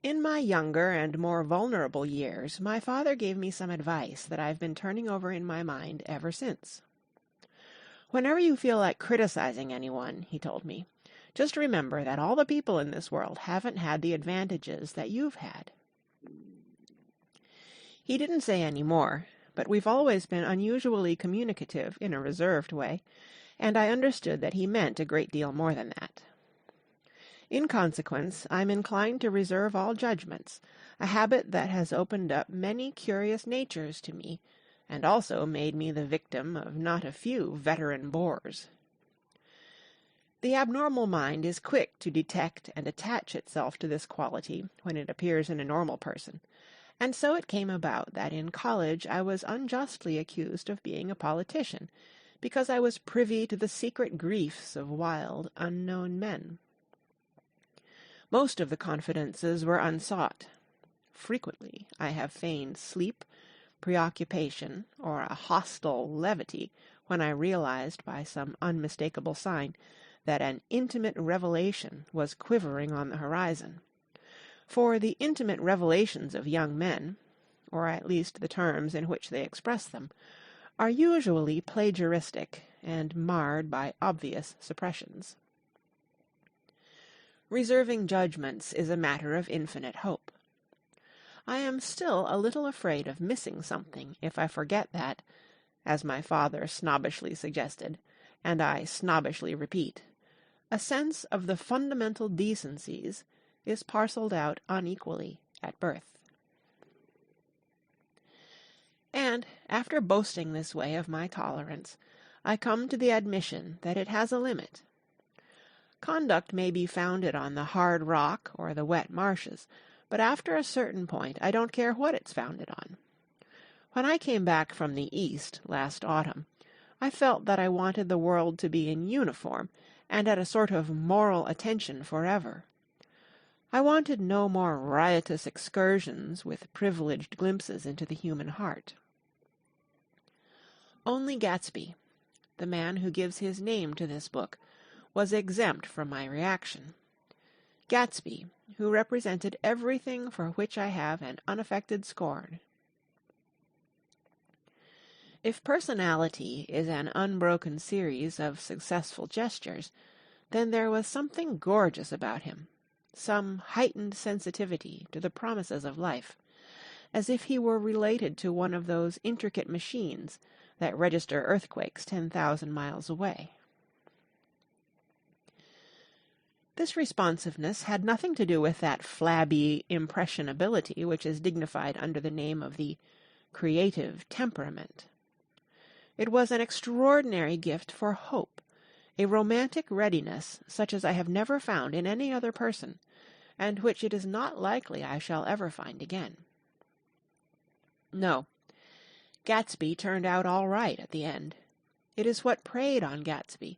In my younger and more vulnerable years, my father gave me some advice that I've been turning over in my mind ever since. Whenever you feel like criticizing anyone, he told me, just remember that all the people in this world haven't had the advantages that you've had. He didn't say any more, but we've always been unusually communicative in a reserved way, and I understood that he meant a great deal more than that. In consequence, I'm inclined to reserve all judgments, a habit that has opened up many curious natures to me, and also made me the victim of not a few veteran bores. The abnormal mind is quick to detect and attach itself to this quality when it appears in a normal person, and so it came about that in college I was unjustly accused of being a politician, because I was privy to the secret griefs of wild, unknown men. Most of the confidences were unsought. Frequently I have feigned sleep, preoccupation, or a hostile levity when I realized by some unmistakable sign that an intimate revelation was quivering on the horizon. For the intimate revelations of young men, or at least the terms in which they express them, are usually plagiaristic and marred by obvious suppressions. Reserving judgments is a matter of infinite hope. I am still a little afraid of missing something if I forget that, as my father snobbishly suggested, and I snobbishly repeat, a sense of the fundamental decencies is parcelled out unequally at birth. And, after boasting this way of my tolerance, I come to the admission that it has a limit. Conduct may be founded on the hard rock or the wet marshes, but after a certain point I don't care what it's founded on. When I came back from the East last autumn, I felt that I wanted the world to be in uniform and at a sort of moral attention forever. I wanted no more riotous excursions with privileged glimpses into the human heart. Only Gatsby, the man who gives his name to this book, was exempt from my reaction. Gatsby, who represented everything for which I have an unaffected scorn. If personality is an unbroken series of successful gestures, then there was something gorgeous about him, some heightened sensitivity to the promises of life, as if he were related to one of those intricate machines that register earthquakes 10,000 miles away. This responsiveness had nothing to do with that flabby impressionability which is dignified under the name of the creative temperament. It was an extraordinary gift for hope, a romantic readiness such as I have never found in any other person, and which it is not likely I shall ever find again. No, Gatsby turned out all right at the end. It is what preyed on Gatsby,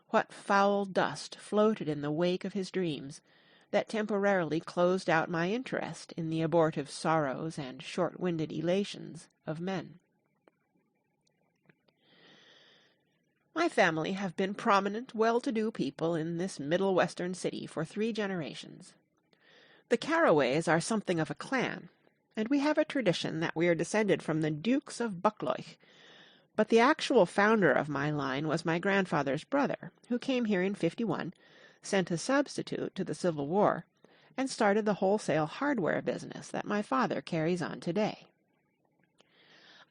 what foul dust floated in the wake of his dreams, that temporarily closed out my interest in the abortive sorrows and short-winded elations of men. My family have been prominent, well-to-do people in this Middle Western city for 3 generations. The Carraways are something of a clan, and we have a tradition that we are descended from the Dukes of Buccleuch, but the actual founder of my line was my grandfather's brother, who came here in '51, sent a substitute to the Civil War, and started the wholesale hardware business that my father carries on today.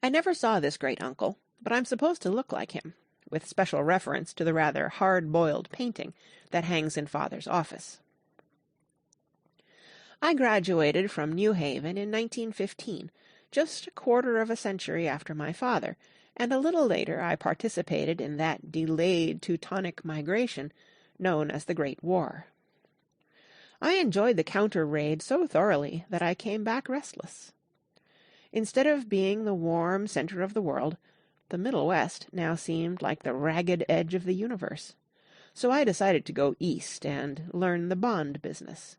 I never saw this great-uncle, but I'm supposed to look like him, with special reference to the rather hard-boiled painting that hangs in Father's office. I graduated from New Haven in 1915, just a quarter of a century after my father, and a little later I participated in that delayed Teutonic migration known as the Great War. I enjoyed the counter-raid so thoroughly that I came back restless. Instead of being the warm center of the world, the Middle West now seemed like the ragged edge of the universe, so I decided to go east and learn the bond business.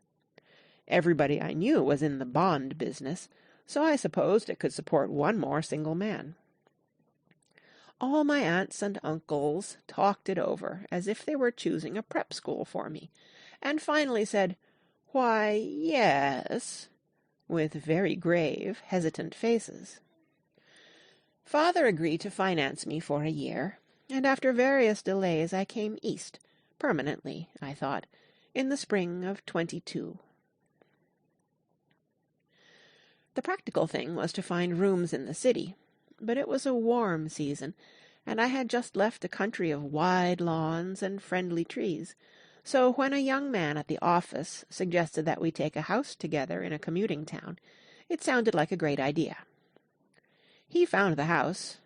Everybody I knew was in the bond business, so I supposed it could support one more single man. All my aunts and uncles talked it over as if they were choosing a prep school for me, and finally said, "Why, yes," with very grave, hesitant faces. Father agreed to finance me for a year, and after various delays I came east, permanently, I thought, in the spring of 22. The practical thing was to find rooms in the city, but it was a warm season, and I had just left a country of wide lawns and friendly trees, so when a young man at the office suggested that we take a house together in a commuting town, it sounded like a great idea. He found the house,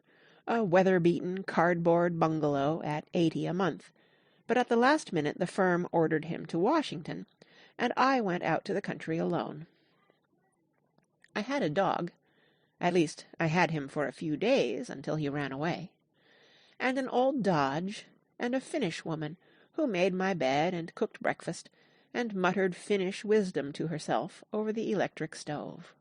a weather-beaten cardboard bungalow at $80 a month, but at the last minute the firm ordered him to Washington, and I went out to the country alone. I had a dog, at least I had him for a few days until he ran away, and an old Dodge, and a Finnish woman who made my bed and cooked breakfast, and muttered Finnish wisdom to herself over the electric stove.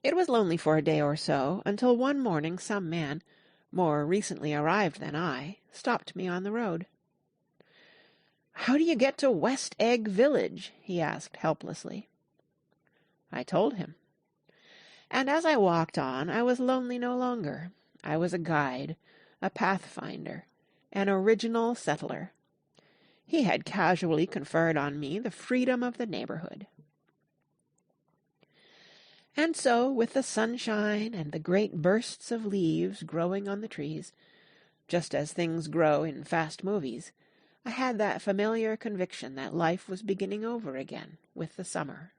It was lonely for a day or so, until one morning some man, more recently arrived than I, stopped me on the road. "How do you get to West Egg Village?" he asked helplessly. I told him. And as I walked on, I was lonely no longer. I was a guide, a pathfinder, an original settler. He had casually conferred on me the freedom of the neighborhood. And so, with the sunshine and the great bursts of leaves growing on the trees, just as things grow in fast movies, I had that familiar conviction that life was beginning over again with the summer.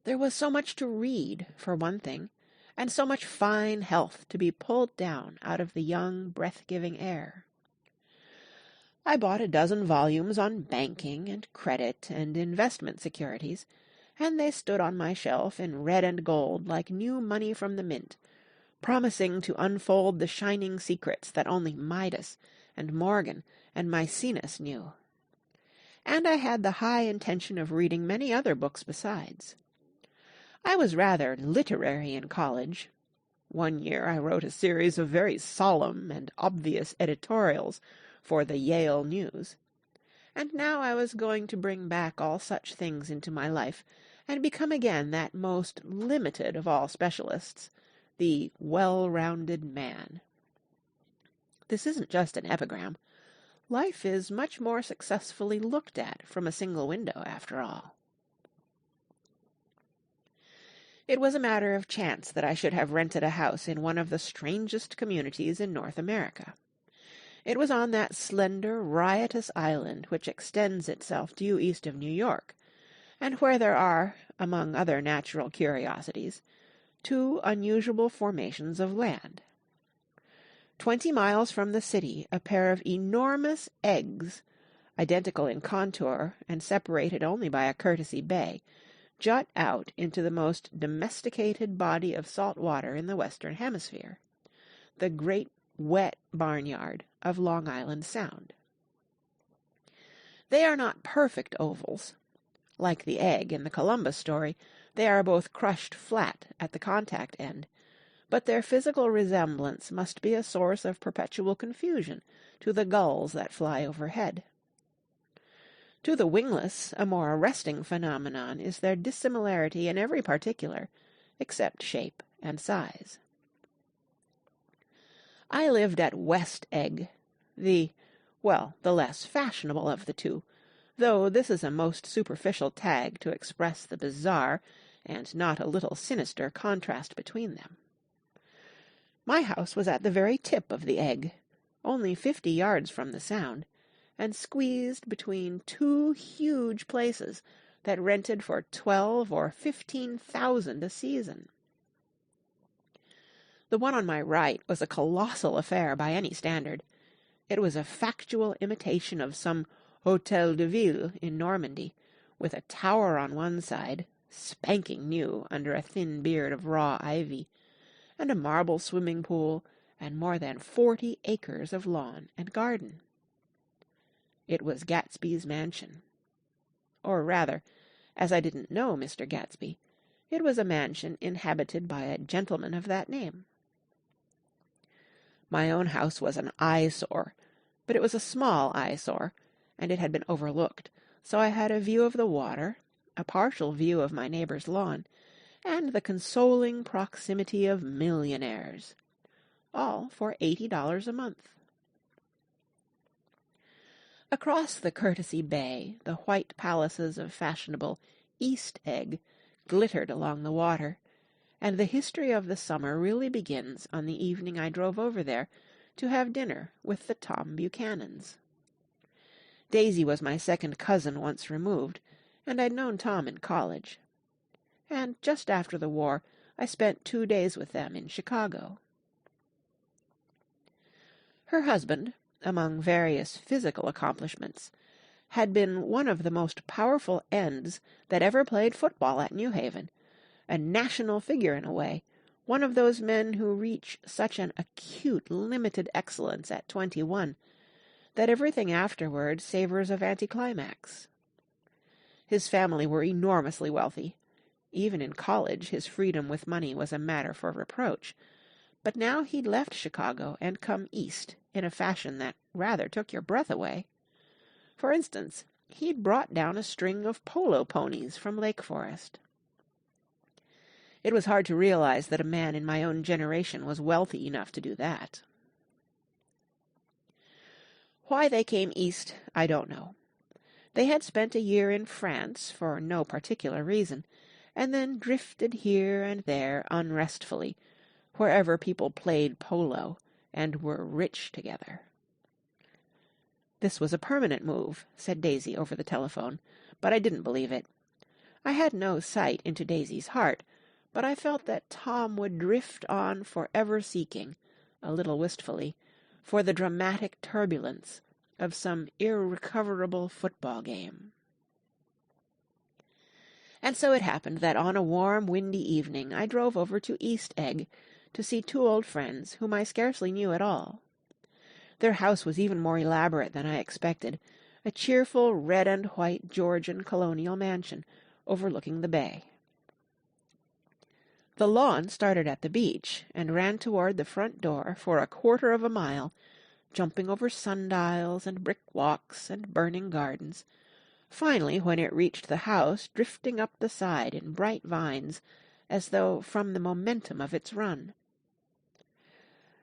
There was so much to read, for one thing, and so much fine health to be pulled down out of the young, breath-giving air. I bought a dozen volumes on banking and credit and investment securities, and they stood on my shelf in red and gold like new money from the mint, promising to unfold the shining secrets that only Midas and Morgan and Maecenas knew. And I had the high intention of reading many other books besides. I was rather literary in college. One year I wrote a series of very solemn and obvious editorials for the Yale News, and now I was going to bring back all such things into my life and become again that most limited of all specialists, the well-rounded man. This isn't just an epigram. Life is much more successfully looked at from a single window, after all. It was a matter of chance that I should have rented a house in one of the strangest communities in North America. It was on that slender, riotous island which extends itself due east of New York, and where there are, among other natural curiosities, two unusual formations of land. 20 miles from the city, a pair of enormous eggs, identical in contour and separated only by a courtesy bay, jut out into the most domesticated body of salt water in the Western Hemisphere, the great wet barnyard of Long Island Sound. They are not perfect ovals. Like the egg in the Columbus story, they are both crushed flat at the contact end, but their physical resemblance must be a source of perpetual confusion to the gulls that fly overhead. To the wingless, a more arresting phenomenon is their dissimilarity in every particular, except shape and size. I lived at West Egg, the less fashionable of the two, though this is a most superficial tag to express the bizarre and not a little sinister contrast between them. My house was at the very tip of the egg, only 50 yards from the Sound, and squeezed between two huge places that rented for $12,000 or $15,000 a season. The one on my right was a colossal affair by any standard. It was a factual imitation of some Hôtel de Ville in Normandy, with a tower on one side, spanking new under a thin beard of raw ivy, and a marble swimming pool, and more than 40 acres of lawn and garden. It was Gatsby's mansion. Or rather, as I didn't know Mr. Gatsby, it was a mansion inhabited by a gentleman of that name. My own house was an eyesore, but it was a small eyesore, and it had been overlooked, so I had a view of the water, a partial view of my neighbor's lawn, and the consoling proximity of millionaires, all for $80 a month. Across the Courtesy Bay, the white palaces of fashionable East Egg glittered along the water, and the history of the summer really begins on the evening I drove over there to have dinner with the Tom Buchanans. Daisy was my second cousin once removed, and I'd known Tom in college. And just after the war, I spent 2 days with them in Chicago. Her husband, among various physical accomplishments, had been one of the most powerful ends that ever played football at New Haven, a national figure in a way, one of those men who reach such an acute, limited excellence at 21 that everything afterward savors of anticlimax. His family were enormously wealthy. Even in college, his freedom with money was a matter for reproach. But now he'd left Chicago and come east in a fashion that rather took your breath away. For instance, he'd brought down a string of polo ponies from Lake Forest. It was hard to realize that a man in my own generation was wealthy enough to do that. Why they came east, I don't know. They had spent a year in France for no particular reason, and then drifted here and there unrestfully, wherever people played polo and were rich together. This was a permanent move, said Daisy over the telephone, but I didn't believe it. I had no sight into Daisy's heart, but I felt that Tom would drift on forever seeking, a little wistfully, for the dramatic turbulence of some irrecoverable football game. And so it happened that on a warm, windy evening I drove over to East Egg to see 2 old friends whom I scarcely knew at all. Their house was even more elaborate than I expected, a cheerful red and white Georgian colonial mansion overlooking the bay. The lawn started at the beach and ran toward the front door for a quarter of a mile, jumping over sundials and brick walks and burning gardens, finally, when it reached the house, drifting up the side in bright vines, as though from the momentum of its run.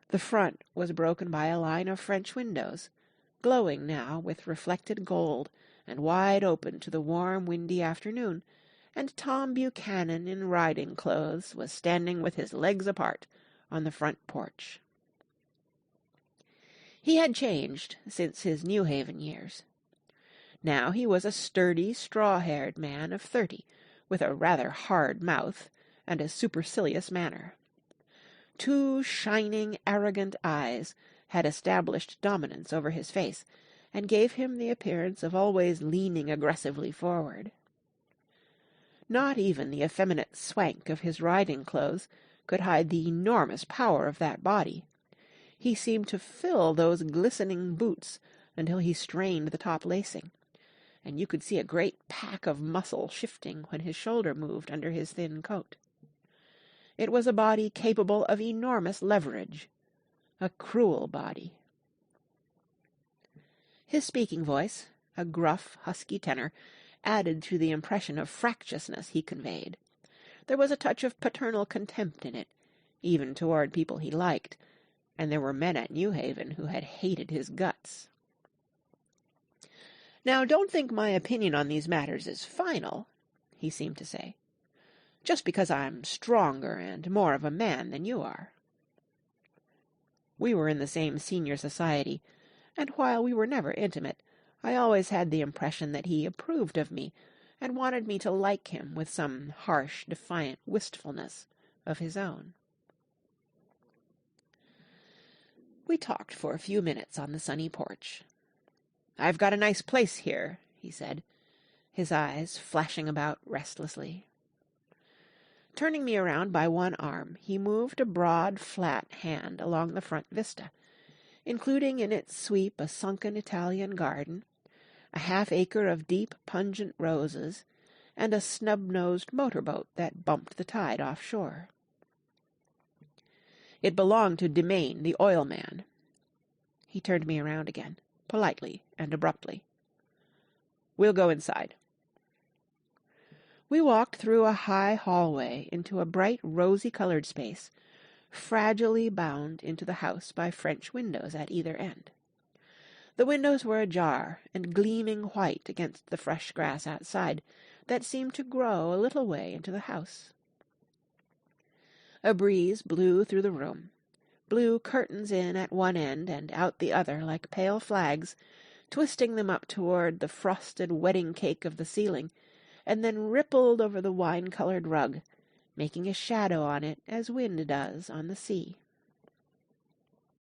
The front was broken by a line of French windows, glowing now with reflected gold and wide open to the warm, windy afternoon, and Tom Buchanan in riding clothes was standing with his legs apart on the front porch. He had changed since his New Haven years. Now he was a sturdy, straw-haired man of 30, with a rather hard mouth and a supercilious manner. 2 shining, arrogant eyes had established dominance over his face, and gave him the appearance of always leaning aggressively forward. Not even the effeminate swank of his riding clothes could hide the enormous power of that body. He seemed to fill those glistening boots until he strained the top lacing, and you could see a great pack of muscle shifting when his shoulder moved under his thin coat. It was a body capable of enormous leverage, a cruel body. His speaking voice, a gruff, husky tenor, added to the impression of fractiousness he conveyed. There was a touch of paternal contempt in it, even toward people he liked, and there were men at New Haven who had hated his guts. "Now, don't think my opinion on these matters is final," he seemed to say, "just because I'm stronger and more of a man than you are." We were in the same senior society, and while we were never intimate, I always had the impression that he approved of me and wanted me to like him with some harsh, defiant wistfulness of his own. We talked for a few minutes on the sunny porch. "I've got a nice place here," he said, his eyes flashing about restlessly. Turning me around by one arm, he moved a broad, flat hand along the front vista, including in its sweep a sunken Italian garden, a half-acre of deep, pungent roses, and a snub-nosed motor-boat that bumped the tide offshore. It belonged to Demain, the oil man. He turned me around again, politely and abruptly. We'll go inside." We walked through a high hallway into a bright rosy-colored space, fragilely bound into the house by French windows at either end. The windows were ajar and gleaming white against the fresh grass outside, that seemed to grow a little way into the house. A breeze blew through the room, blew curtains in at one end and out the other like pale flags, twisting them up toward the frosted wedding cake of the ceiling, and then rippled over the wine-coloured rug, making a shadow on it as wind does on the sea.